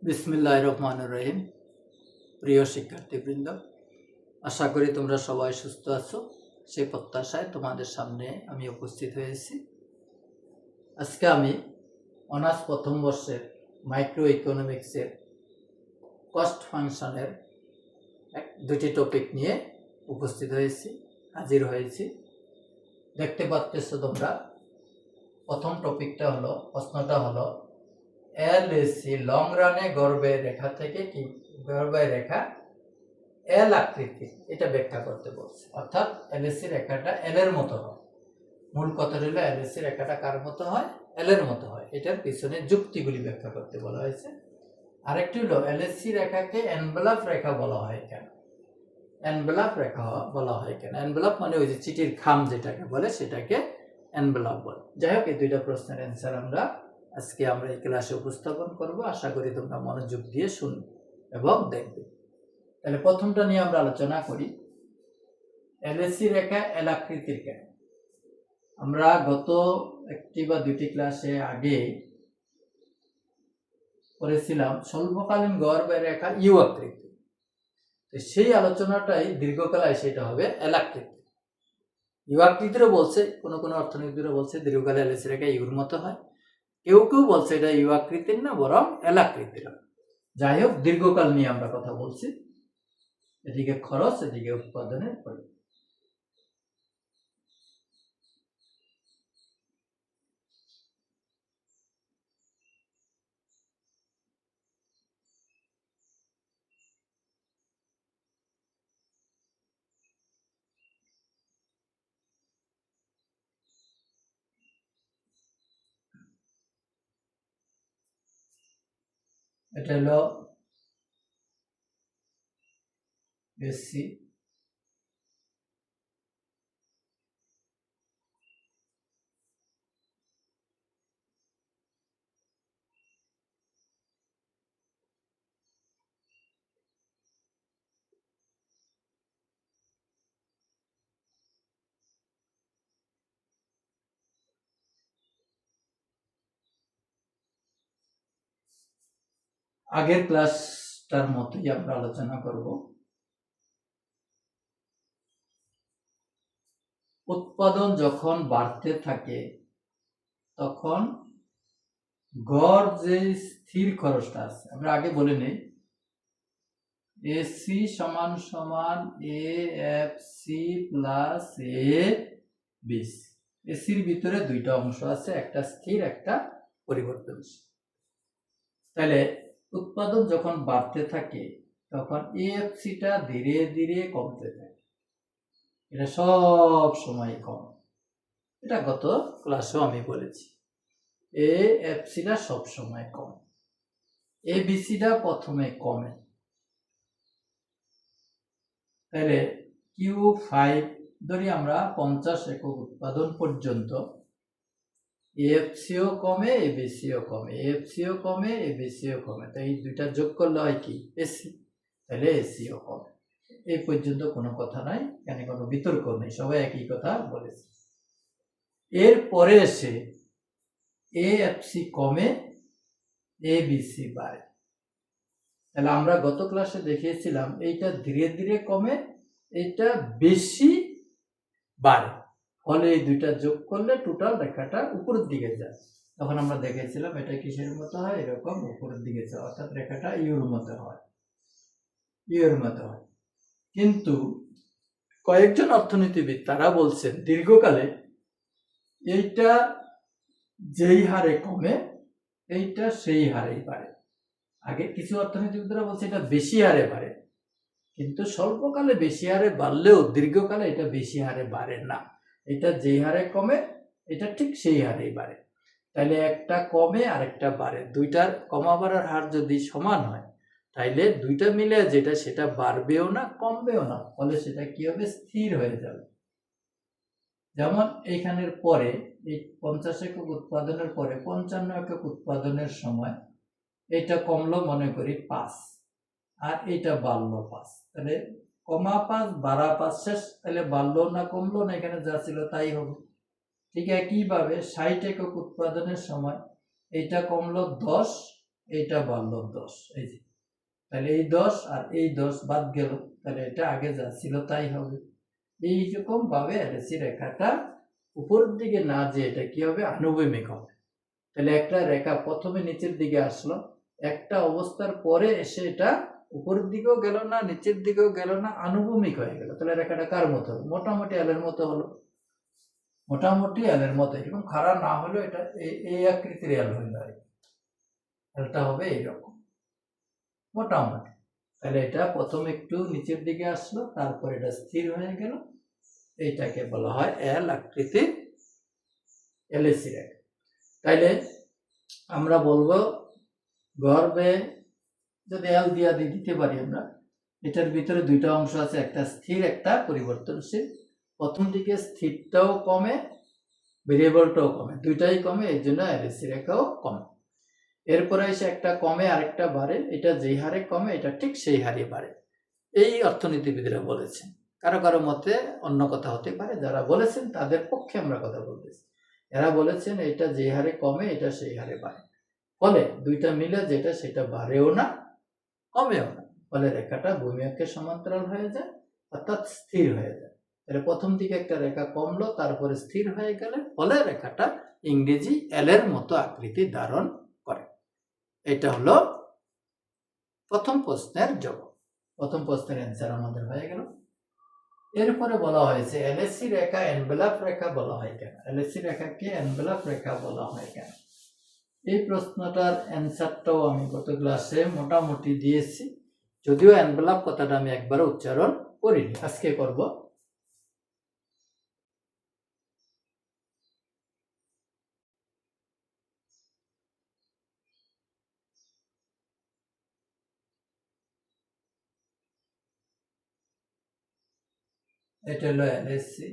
বিসমিল্লাহির রহমানির রহিম। প্রিয় শিক্ষার্থীবৃন্দ, আশা করি তোমরা সবাই সুস্থ আছো। সেই প্রত্যাশায় তোমাদের সামনে আমি উপস্থিত হয়েছি। আজকে আমি অনার্স প্রথম বর্ষের মাইক্রো ইকোনমিক্সের কস্ট ফাংশনের দুটি টপিক নিয়ে উপস্থিত হয়েছি, হাজির হয়েছি। দেখতে পাচ্ছ তোমরা, প্রথম টপিকটা হলো, প্রশ্নটা হলো এলএসি লং রানে গড়বের রেখা থেকে কি গড়বের রেখা এল আকৃতি, এটা ব্যাখ্যা করতে বলছে। অর্থাৎ এলএসি রেখাটা এল এর মতো হয়। মূল কথা হলো এলএসি রেখাটা কার মতো হয়? এল এর মতো হয়। এটার পিছনে যুক্তিগুলি ব্যাখ্যা করতে বলা হয়েছে। আরেকটি হলো এলএসি রেখাকে এনভেলপ রেখা বলা হয় কেন? এনভেলপ রেখা বলা হয় কেন? এনভেলপ মানে ওই যে চিঠির খাম যেটাকে বলে, সেটাকে এনভেলপ বলে। যাই হোক, এই দুইটা প্রশ্নের অ্যান্সার আজকে আমরা এই ক্লাসে উপস্থাপন করব। আশা করি তোমরা মনোযোগ দিয়ে শুনবে এবং দেখবে। তাহলে প্রথমটা নিয়ে আমরা আলোচনা করি, এলএসি রেখা এল আকৃতির কেন। আমরা গত একটি বা দুটি ক্লাসে আগে করেছিলাম স্বল্পকালীন গড়বের রেখা ইউ আকৃতি। তো সেই আলোচনাটাই দীর্ঘকালে সেটা হবে এল আকৃতি। ইউ আকৃতিরও বলছে, কোনো কোনো অর্থনীতিরা বলছে দীর্ঘকালে এলএসি রেখা ইউর মতো হয়। কেউ কেউ বলছে এটা ইউ আকৃতির না, বরং এল আকৃতির। যাই হোক, দীর্ঘকাল নিয়ে আমরা কথা বলছি। এদিকে খরচ, এদিকে উৎপাদনের পরিমাণ। এটা হলো এসি, আগের ক্লাসটার মতোই আমরা আলোচনা করব। উৎপাদন যখন বাড়তে থাকে তখন গড় যে স্থির খরচটা আছে, আমরা আগে বলে নেই, এসি সমান সমান A F C plus A BC. এসির ভিতরে দুইটা অংশ আছে, একটা স্থির, একটা পরিবর্তনশীল। তাহলে উৎপাদন যখন বাড়তে থাকে তখন এএফসিটা ধীরে ধীরে কমতে থাকে। এটা সব সময় কম, এটা গত ক্লাসেও আমি বলেছি। এএফসিটা সব সময় কম, এবিসিটা প্রথমে কমে। তাহলে Q5 ধরি আমরা 50 একক উৎপাদন পর্যন্ত, এএফসিও কমে, এবিসিও কমে, এএফসিও কমে, এবিসিও কমে। তাই এই দুইটা যোগ করলে হয় কি? এসি। তাহলে এসিও কমে। এই পর্যন্ত কোনো কথা নাই, এখানে কোনো বিতর্ক নেই, সবাই একই কথা বলেছে। এরপরে এসে এএফসি কমে, এবিসি বাড়ে। তাহলে আমরা গত ক্লাসে দেখিয়েছিলাম এইটা ধীরে ধীরে কমে, এটা বেশি বাড়ে। ফলে এই দুইটা যোগ করলে টোটাল রেখাটা উপরের দিকে যায়। তখন আমরা দেখেছিলাম এটা কিসের মতো হয়? এরকম উপরের দিকে যায়, অর্থাৎ রেখাটা ইউর মতো হয়, ইউর মতো হয়। কিন্তু কয়েকজন অর্থনীতিবিদ তারা বলছেন দীর্ঘকালে এইটা যেই হারে কমে এইটা সেই হারেই বাড়ে। আগে কিছু অর্থনীতিবিদরা বলছে এটা বেশি হারে বাড়ে, কিন্তু স্বল্পকালে বেশি হারে বাড়লেও দীর্ঘকালে এটা বেশি হারে বাড়ে না। এটা যেই হারে কমে এটা ঠিক সেই হারেই বাড়ে। তাহলে একটা কমে আর একটা বাড়ে, দুইটার কমা বাড়ার হার যদি সমান হয় তাইলে দুইটা মিলে যেটা সেটা বাড়বেও না, কমবেও না, ফলে সেটা কি হবে? স্থির হয়ে যাবে। যেমন এইখানের পরে এই 50 একক উৎপাদনের পরে 55 একক উৎপাদনের সময় এটা কমলো মনে করি 5, আর এটা বাড়লো 5। তাহলে কমা 5 বাড়া 5 শেষ। তাহলে বাড়লো না কমলো না, এখানে যা ছিল তাই হবে। ঠিক একইভাবে 60 একক উৎপাদনের সময় এটা কমলো 10, এইটা বলল 10, এই যে তাহলে এই 10 আর এই 10 বাদ গেল, তাহলে এটা আগে যা ছিল তাই হবে। এইরকম ভাবে এলএসি রেখাটা উপরের দিকে না যে এটা কি হবে, আনুভূমিক হবে। তাহলে একটা রেখা প্রথমে নিচের দিকে আসলো, একটা অবস্থার পরে এসে এটা উপরের দিকেও গেল না, নিচের দিকেও গেল না, আনুভূমিক হয়ে গেল। তাহলে রেখাটা কার মতো হলো? মোটামুটি এলের মতো হলো, মোটামুটি এলের মতো। এরকম খাড়া না হলেও এটা এই আকৃতির এল হইল আর কি। এলটা হবে এইরকম মোটামুটি। তাহলে এটা প্রথমে একটু নিচের দিকে আসলো, তারপর এটা স্থির হয়ে গেল। এইটাকে বলা হয় এল আকৃতির এলএসি রেখা। তাইলে আমরা বলবো গর্ভে যদি এল দিয়া দিতে পারি আমরা, এটার ভিতরে দুইটা অংশ আছে, একটা স্থির একটা পরিবর্তনশীল। প্রথম দিকে স্থিরটাও কমে, ভেরিয়েবলটাও কমে, দুইটাই কমে, এই জন্য এলএসি রেখাও কমে। এরপরে এসে একটা কমে আরেকটা বাড়ে, এটা যেই হারে কমে এটা ঠিক সেই হারে বাড়ে। এই অর্থনীতিবিদরা বলেছেন। কারো কারো মতে অন্য কথা হতে পারে, যারা বলেছেন তাদের পক্ষে আমরা কথা বলতেছি। এরা বলেছেন এটা যে হারে কমে এটা সেই হারে বাড়ে, ফলে দুইটা মিলে যেটা সেটা বাড়েও না কমেও না, ফলে রেখাটা ভূমি অক্ষের সমান্তরাল হয়ে যায়, অর্থাৎ স্থির হয়ে যায়। তাহলে প্রথম দিকে একটা রেখা কমলো, তারপরে স্থির হয়ে গেলে ফলে রেখাটা ইংরেজি এল এর মতো আকৃতি ধারণ করে। এটা হলো প্রথম প্রশ্নের জবাব। প্রথম প্রশ্নের অ্যান্সার আমাদের হয়ে গেল। এরপরে বলা হয়েছে এলএসি রেখা এনভেলাপ রেখা বলা হয় কেন? এলএসি রেখাকে এনভেলাপ রেখা বলা হয় কেন? এই প্রশ্নটার অ্যান্সারটাও আমি গত ক্লাসে মোটামুটি দিয়েছি, যদিও এনভেলাপ কথাটা আমি একবারও উচ্চারণ করিনি, আজকে করব। এটা হলো এলএসি,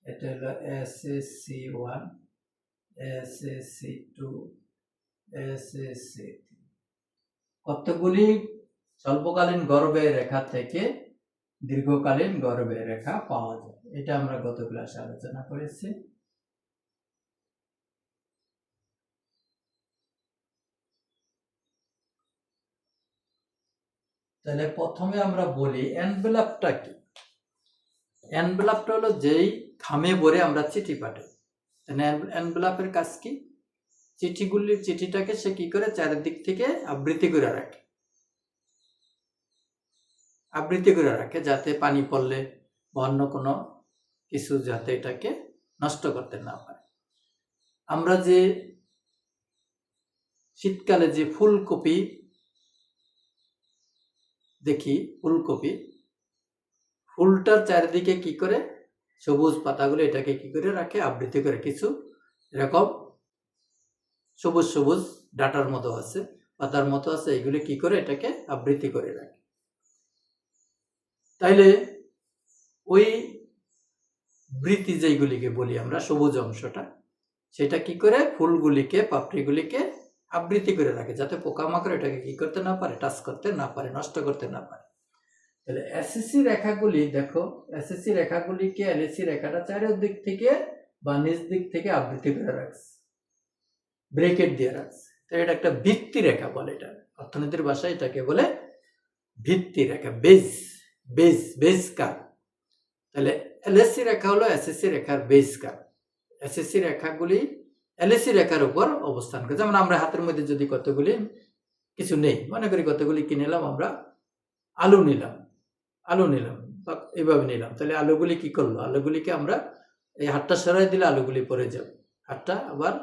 এটা হলো এসএসসি 1, এসএসসি 2, এসএসসি 3। কতগুলি স্বল্পকালীন গর্ভের রেখা থেকে দীর্ঘকালীন গর্ভের রেখা পাওয়া যায়, এটা আমরা গত ক্লাসে আলোচনা করেছি। তাহলে প্রথমে আমরা বলি এনভেলাপটা কি। এনভেলাপটা হলো যেই খামে ভরে আমরা চিঠি পাঠাই। এনভেলাপের কাজ কি? চিঠিটাকে সে কি করে চারিদিক থেকে আবৃতি করে রাখে, যাতে পানি পড়লে বা অন্য কোনো কিছু যাতে এটাকে নষ্ট করতে না পারে। আমরা যে শীতকালে যে ফুলকপি দেখি, ফুলটার চারিদিকে কি করে সবুজ পাতাগুলো এটাকে কি করে রাখে, আবৃতি করে। কিছু এরকম সবুজ সবুজ ডাটার মতো আছে, পাতার মতো আছে, এগুলি কি করে এটাকে আবৃতি করে রাখে। তাইলে ওই বৃতি যেগুলিকে বলি আমরা, সবুজ অংশটা, সেটা কি করে ফুলগুলিকে, পাপড়িগুলিকে আবৃতি করে রাখে, যাতে পোকামাকড় এটাকে কি করতে না পারে, টাচ করতে না পারে, নষ্ট করতে না পারে। তাহলে এসএসসি রেখাগুলি দেখো, এসএসসি রেখাগুলিকে এলএসি রেখাটা চারিদিক থেকে বা নিচ দিক থেকে আবৃতি করে রাখছে, ব্রেকেট দিয়ে রাখছে। তো এটা একটা ভিত্তি রেখা বলে, এটা অর্থনীতির ভাষায় এটাকে বলে ভিত্তি রেখা, বেজ কার্ভ। তাহলে এলএসসি রেখা হলো এসএসসি রেখার বেজ কার্ভ। এসএসসি রেখাগুলি এলএসি রেখার উপর অবস্থান করে। যেমন আমরা হাতের মধ্যে যদি কতগুলি কিছু নেই, মনে করি কতগুলি কি নিলাম আমরা, আলু নিলাম বা এইভাবে নিলাম, তাহলে আলুগুলি কি করলো, আলুগুলিকে আমরা এই হাতটা সরাই দিলে আলুগুলি পড়ে যাবে, হাতটা আবার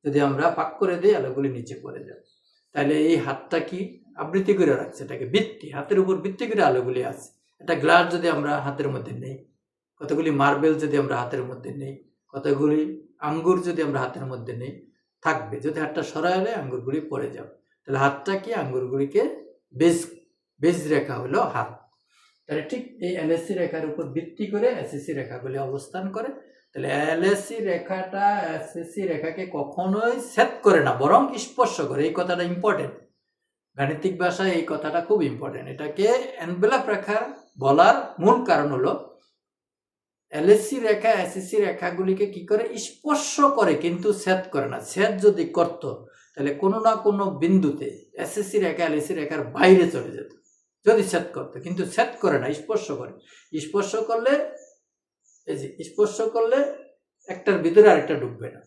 যদি আমরা ফাঁক করে দিই আলুগুলি নিচে পড়ে যাবে। তাহলে এই হাতটা কি আবৃতি করে রাখছে, এটাকে ভিত্তি, হাতের উপর ভিত্তি করে আলুগুলি আছে। একটা গ্লাস যদি আমরা হাতের মধ্যে নেই, কতগুলি মার্বেল যদি আমরা হাতের মধ্যে নেই, কতগুলি আঙ্গুর যদি আমরা হাতের মধ্যে নেই, থাকবে। যদি হাতটা সরাইলে আঙ্গুরগুলি পড়ে যাবে। তাহলে হাতটা কি আঙ্গুরগুলিকে বেজ রেখা হলো হাত। তাহলে ঠিক এই এলএসসি রেখার উপর ভিত্তি করে এসএসসি রেখাগুলি অবস্থান করে। তাহলে এলএসসি রেখাটা এসএসসি রেখাকে কখনোই ছেদ করে না, বরং স্পর্শ করে। এই কথাটা ইম্পর্টেন্ট, গাণিতিক ভাষায় এই কথাটা খুব ইম্পর্টেন্ট। এটাকে এনভেলাপ রেখা বলার মূল কারণ হলো এলএসসি রেখা এসএসসি রেখাগুলিকে কি করে স্পর্শ করে, কিন্তু ছেদ করে না। ছেদ যদি করত তাহলে কোনো না কোনো বিন্দুতে এসএসসি রেখা এলএসসি রেখার বাইরে চলে যেত যদি সেট করতো, কিন্তু সেট করে না, স্পর্শ করে। স্পর্শ করলে এই যে স্পর্শ করলে একটার ভিতরে আরেকটা ঢুকবে না,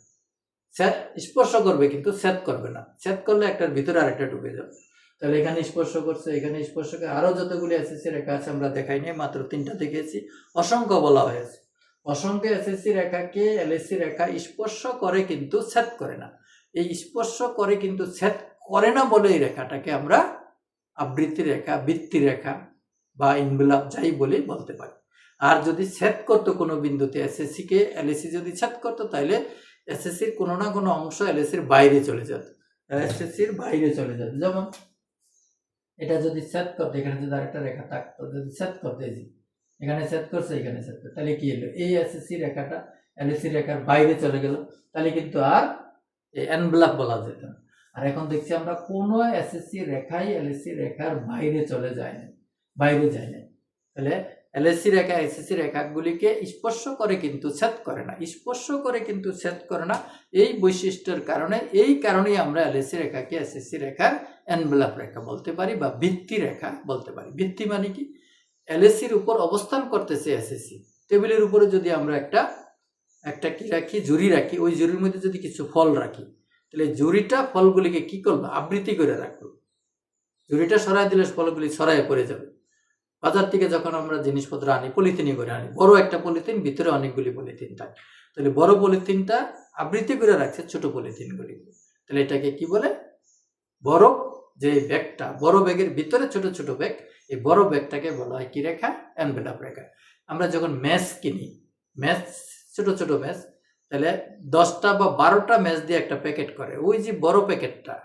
স্পর্শ করবে কিন্তু সেট করবে না, সেট করলে একটার ভিতরে আরেকটা ঢুকে যাবে। তাহলে এখানে স্পর্শ করছে, এখানে স্পর্শ করে, আরো যতগুলি এসএসসি রেখা আছে আমরা দেখাইনি, মাত্র 3টা দেখেছি, অসংখ্য বলা হয়েছে। অসংখ্য এসএসসি রেখাকে এলএসসি রেখা স্পর্শ করে কিন্তু সেট করে না। এই স্পর্শ করে কিন্তু সেট করে না বলে এই রেখাটাকে আমরা আবৃত্তি রেখা, বৃত্তি রেখা বা ইনভেলপ যাই বলে বলতে পারি। আর যদি সেট করতো কোনো বিন্দুতে এসএসসি কে এলএসসি যদি সেট করতো, তাহলে এসএসসির কোনো না কোনো অংশ এলএসসির বাইরে চলে যেত, এসএসসির বাইরে চলে যেত। যেমন এটা যদি সেট করতে, এখানে যদি আরেকটা রেখা থাকতো, যদি সেট করতে, এখানে সেট করছে, এখানে সেট করতে, তাহলে কি হলো, এই এসএসসি রেখাটা এলএসসি রেখার বাইরে চলে গেল, তাহলে কিন্তু আর এনভেলপ বলা যেত না। আর এখন দেখছি আমরা কোনো এসএসসি রেখাই এলএসসি রেখার বাইরে চলে যায় না, বাইরে যায় না। তাহলে এলএসসি রেখা এসএসসি রেখাগুলিকে স্পর্শ করে কিন্তু ছেদ করে না, স্পর্শ করে কিন্তু ছেদ করে না। এই বৈশিষ্ট্যের কারণে, এই কারণেই আমরা এলএসসি রেখাকে এসএসসি রেখার এনভেলপ রেখা বলতে পারি বা ভিত্তি রেখা বলতে পারি। ভিত্তি মানে কি, এলএসসির উপর অবস্থান করতেছে এসএসসি, টেবিলের উপরে যদি আমরা একটা কি রাখি, জুড়ি রাখি, ওই জুড়ির মধ্যে যদি কিছু ফল রাখি, তাহলে জুড়িটা ফলগুলিকে কি করলো, আবৃত্তি করে রাখলো। জুড়িটা সরাই দিলে ফলগুলি ছড়ায় পড়ে যাবে। বাজার থেকে যখন আমরা জিনিসপত্র আনি, পলিথিনে করে আনি, বড় একটা পলিথিন, ভিতরে অনেকগুলি পলিথিন থাকে, তাহলে বড় পলিথিনটা আবৃত্তি করে রাখছে ছোট পলিথিনগুলি, তাহলে এটাকে কি বলে, বড় যে ব্যাগটা, বড় ব্যাগের ভিতরে ছোট ছোট ব্যাগ, এই বড় ব্যাগটাকে বলা হয় কি রেখা, এনভেলপ রেখা। আমরা যখন ম্যাচ কিনি, ম্যাচ, ছোট ছোট ম্যাচ, তাহলে 10টা বা 12টা ম্যাচ দিয়ে একটা প্যাকেট করে, ওই যে বড় প্যাকেটটা,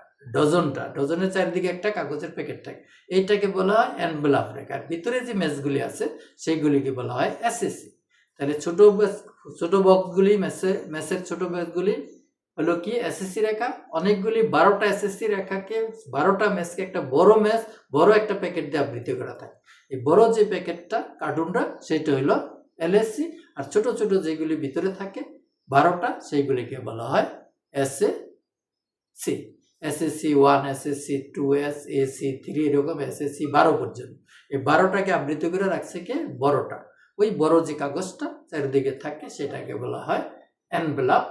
ডজনের চারিদিকে একটা কাগজের প্যাকেট থাকে, এইটাকে বলা হয় এনভেলপ রেখা। আর ভিতরে যে ম্যাচগুলি আছে সেইগুলিকে বলা হয় এসএসসি। তাহলে ছোট বক্সগুলি, ম্যাচের ছোট বক্সগুলি হলো কি এসএসসি রেখা। অনেকগুলি 12টা এসএসসি রেখাকে, 12টা ম্যাচকে একটা বড় ম্যাচ, বড় একটা প্যাকেট দিয়ে আবৃত্তি করা থাকে। এই বড় যে প্যাকেটটা, কার্টুনটা, সেটা হলো এলএসসি। আর ছোট ছোট যেগুলি ভিতরে থাকে 12টা, সেইগুলিকে বলা হয় এসএসসি। এসএসসি 1, এসএসসি 2, এসএসসি 3, এরকম এসএসসি 12 পর্যন্ত। এই 12টাকে আবৃত্তি করে রাখছে কে, বড়টা। ওই বড় যে কাগজটা চারিদিকে থাকে সেটাকে বলা হয় এনভেলপ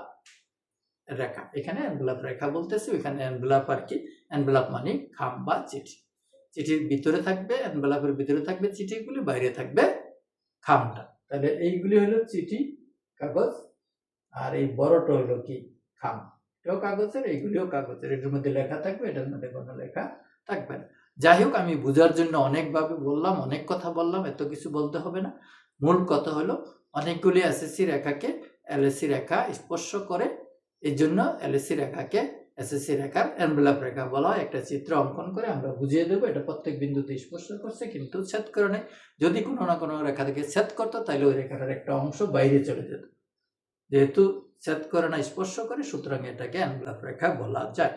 রেখা। এখানে এনভেলপ রেখা বলতেছে, ওইখানে এনভেলপ আর কি, এনভেলপ মানে খাম বা চিঠি। চিঠির ভিতরে থাকবে, এনভেলপের ভিতরে থাকবে চিঠিগুলি, বাইরে থাকবে খামটা। তাহলে এইগুলি হলো চিঠি, কাগজ, আর এই বড়টা হলো কি, খাম। এটাও কাগজের, এইগুলিও কাগজের, এটার মধ্যে লেখা থাকবে, এটার মধ্যে কোনো লেখা থাকবে না। যাই হোক, আমি বোঝার জন্য অনেকভাবে বললাম, অনেক কথা বললাম, এত কিছু বলতে হবে না। মূল কথা হলো অনেকগুলি এসএসসি রেখাকে এলএসসি রেখা স্পর্শ করে, এই জন্য এলএসসি রেখাকে এসএসসি রেখার এনভেলপ রেখা বলা হয়। একটা চিত্র অঙ্কন করে আমরা বুঝিয়ে দেবো, এটা প্রত্যেক বিন্দুতে স্পর্শ করছে কিন্তু ছেদ করে নেই। যদি কোনো না কোনো রেখা থেকে ছেদ করতো, তাহলে ওই রেখাটার একটা অংশ বাইরে চলে যেত। যেহেতু ছেদ করে না, স্পর্শ করে, সুতরাং এটাকে এনভেলপ রেখা বলা যায়।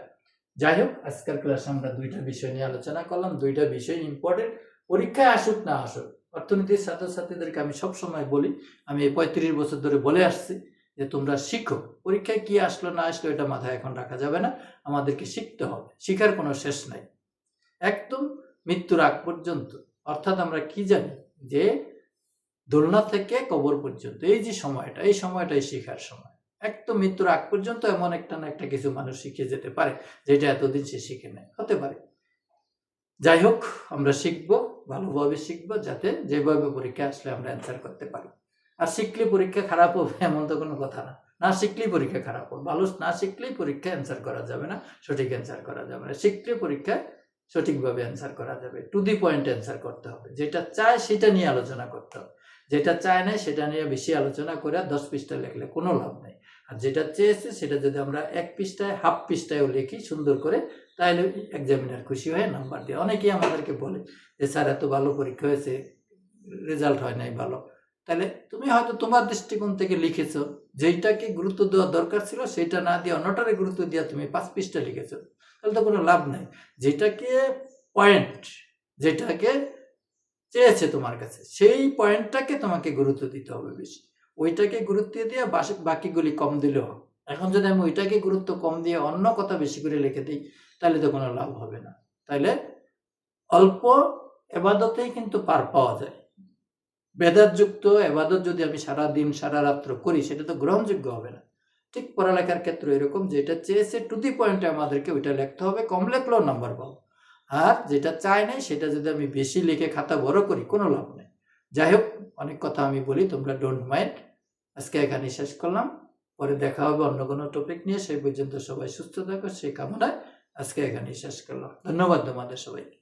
যাই হোক, আজকের ক্লাসে আমরা 2টা বিষয় নিয়ে আলোচনা করলাম। 2টা বিষয় ইম্পর্টেন্ট, পরীক্ষায় আসুক না আসুক। অর্থনীতির ছাত্রছাত্রীদেরকে আমি সবসময় বলি, আমি এই 35 বছর ধরে বলে আসছি যে তোমরা শিখো, পরীক্ষায় কি আসলো না আসলো এটা মাথায় এখন রাখা যাবে না, আমাদেরকে শিখতে হবে। শিখার কোনো শেষ নাই, একদম মৃত্যুর আগ পর্যন্ত। অর্থাৎ আমরা কি জানি যে দোলনা থেকে কবর পর্যন্ত এই যে সময়টা, এই সময়টাই শেখার সময়। একদম মৃত্যুর আগ পর্যন্ত এমন একটা না একটা কিছু মানুষ শিখে যেতে পারে, যেটা এতদিন সে শিখে নেয়, হতে পারে। যাই হোক, আমরা শিখবো, ভালোভাবে শিখবো, যাতে যেভাবে পরীক্ষা আসলে আমরা অ্যান্সার করতে পারি। আর শিখলে পরীক্ষা খারাপ হবে এমন তো কোনো কথা না, না শিখলেই পরীক্ষা খারাপ হবে। ভালো না শিখলেই পরীক্ষা অ্যান্সার করা যাবে না, সঠিক অ্যান্সার করা যাবে না। শিখলে পরীক্ষায় সঠিকভাবে অ্যান্সার করা যাবে, টু দি পয়েন্ট অ্যান্সার করতে হবে। যেটা চায় সেটা নিয়ে আলোচনা করতে হবে, যেটা চায় না সেটা নিয়ে বেশি আলোচনা করে 10 পৃষ্ঠা লিখলে কোনো লাভ নেই। আর যেটা চেয়েছে সেটা যদি আমরা 1 পৃষ্ঠায়, হাফ পৃষ্ঠায়ও লিখি সুন্দর করে, তাহলে এক্সামিনার খুশি হয়ে নাম্বার দিয়ে। অনেকেই আমাদেরকে বলে যে স্যার এত ভালো পরীক্ষা হয়েছে, রেজাল্ট হয় নাই ভালো। তাহলে তুমি হয়তো তোমার দৃষ্টিকোণ থেকে লিখেছো, যেইটাকে গুরুত্ব দেওয়া দরকার ছিল সেটা না দিয়ে অন্যটারে গুরুত্ব দিয়ে তুমি 5 পৃষ্ঠা লিখেছো, তাহলে তো কোনো লাভ নাই। যেটাকে পয়েন্ট, যেটাকে চেয়েছে তোমার কাছে, সেই পয়েন্টটাকে তোমাকে গুরুত্ব দিতে হবে বেশি। ওইটাকে গুরুত্ব দিয়ে বাকিগুলি কম দিলেও এখন যদি আমি ওইটাকে গুরুত্ব কম দিয়ে অন্য কথা বেশি করে লিখে দিই তাহলে তো কোনো লাভ হবে না। তাইলে অল্প এবাদতেই কিন্তু পার পাওয়া যায়। বেদাতযুক্ত এবাদত যদি আমি সারা দিন সারা রাত্র করি সেটা তো গ্রহণযোগ্য হবে না। ঠিক পড়ালেখার ক্ষেত্রে এরকম, যেটা চেয়েছে টু দি পয়েন্টে আমাদেরকে ওইটা লিখতে হবে, কম লিখলেও নাম্বার পাবো। আর যেটা চাই নাই সেটা যদি আমি বেশি লিখে খাতা বড় করি কোনো লাভ নেই। যাই হোক, অনেক কথা আমি বলি, তোমরা ডোন্ট মাইন্ড। আজকে এখানে শেষ করলাম, পরে দেখা হবে অন্য কোনো টপিক নিয়ে। সেই পর্যন্ত সবাই সুস্থ থাকো সেই কামনায় আজকে এখানে শেষ করলাম। ধন্যবাদ তোমাদের সবাইকে।